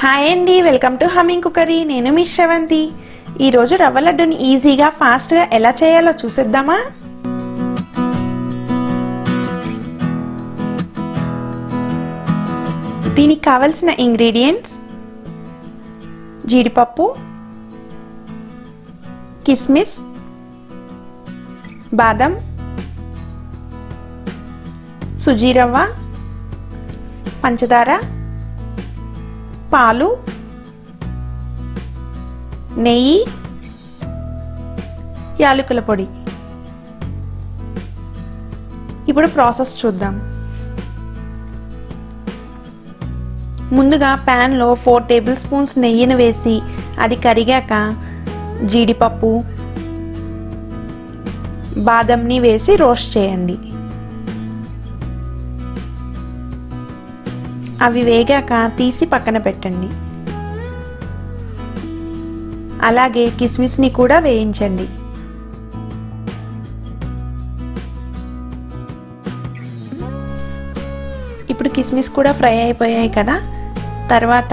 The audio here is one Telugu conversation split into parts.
హాయ్ అండి, వెల్కమ్ టు హమ్మింగ్ కుకరీ. నేను మీ శ్రవంతి. ఈరోజు రవ్వ లడ్డూని ఈజీగా ఫాస్ట్గా ఎలా చేయాలో చూసేద్దామా? దీనికి కావలసిన ఇంగ్రీడియంట్స్: జీడిపప్పు, కిస్మిస్, బాదం, సుజీ రవ్వ, పంచదార, పాలు, నెయ్యి, యాలకుల పొడి. ఇప్పుడు ప్రాసెస్ చూద్దాం. ముందుగా ప్యాన్లో 4 టేబుల్ స్పూన్స్ నెయ్యిని వేసి అది కరిగాక జీడిపప్పు, బాదంని వేసి రోస్ట్ చేయండి. అవి వేగాక తీసి పక్కన పెట్టండి. అలాగే కిస్మిస్ని కూడా వేయించండి. ఇప్పుడు కిస్మిస్ కూడా ఫ్రై అయిపోయాయి కదా. తర్వాత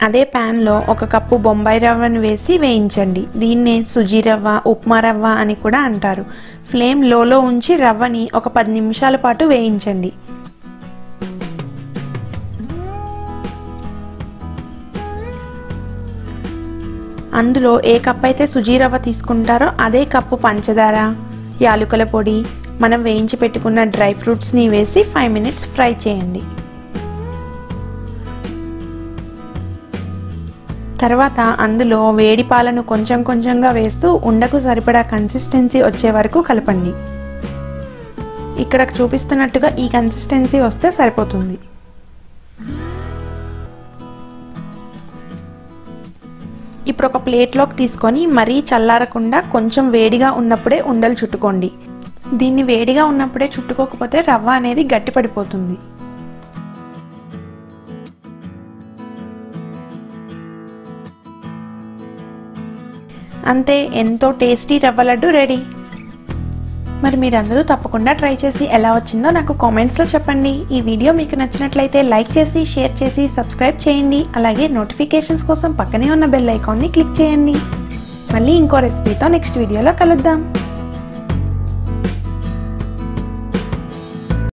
అదే ప్యాన్లో 1 కప్పు బొంబాయి రవ్వను వేసి వేయించండి. దీన్నే సుజీ రవ్వ, ఉప్మా రవ్వ అని కూడా అంటారు. ఫ్లేమ్ లోలో ఉంచి రవ్వని ఒక 10 నిమిషాల పాటు వేయించండి. అందులో ఏ కప్ అయితే సుజీ రవ్వ తీసుకుంటారో అదే కప్పు పంచదార, యాలకుల పొడి, మనం వేయించి పెట్టుకున్న డ్రై ఫ్రూట్స్ని వేసి 5 మినిట్స్ ఫ్రై చేయండి. తర్వాత అందులో వేడి పాలను కొంచెం కొంచెంగా వేస్తూ ఉండకు సరిపడా కన్సిస్టెన్సీ వచ్చే వరకు కలపండి. ఇక్కడ చూపిస్తున్నట్టుగా ఈ కన్సిస్టెన్సీ వస్తే సరిపోతుంది. ఇప్పుడు ఒక ప్లేట్లోకి తీసుకొని మరీ చల్లారకుండా కొంచెం వేడిగా ఉన్నప్పుడే ఉండలు చుట్టుకోండి. దీన్ని వేడిగా ఉన్నప్పుడే చుట్టుకోకపోతే రవ్వ అనేది గట్టిపడిపోతుంది. అంతే, ఎంతో టేస్టీ రవ్వ లడ్డు రెడీ. మరి మీరందరూ తప్పకుండా ట్రై చేసి ఎలా వచ్చిందో నాకు కామెంట్స్లో చెప్పండి. ఈ వీడియో మీకు నచ్చినట్లయితే లైక్ చేసి, షేర్ చేసి, సబ్స్క్రైబ్ చేయండి. అలాగే నోటిఫికేషన్స్ కోసం పక్కనే ఉన్న బెల్ ఐకాన్ని క్లిక్ చేయండి. మళ్ళీ ఇంకో రెసిపీతో నెక్స్ట్ వీడియోలో కలుద్దాం.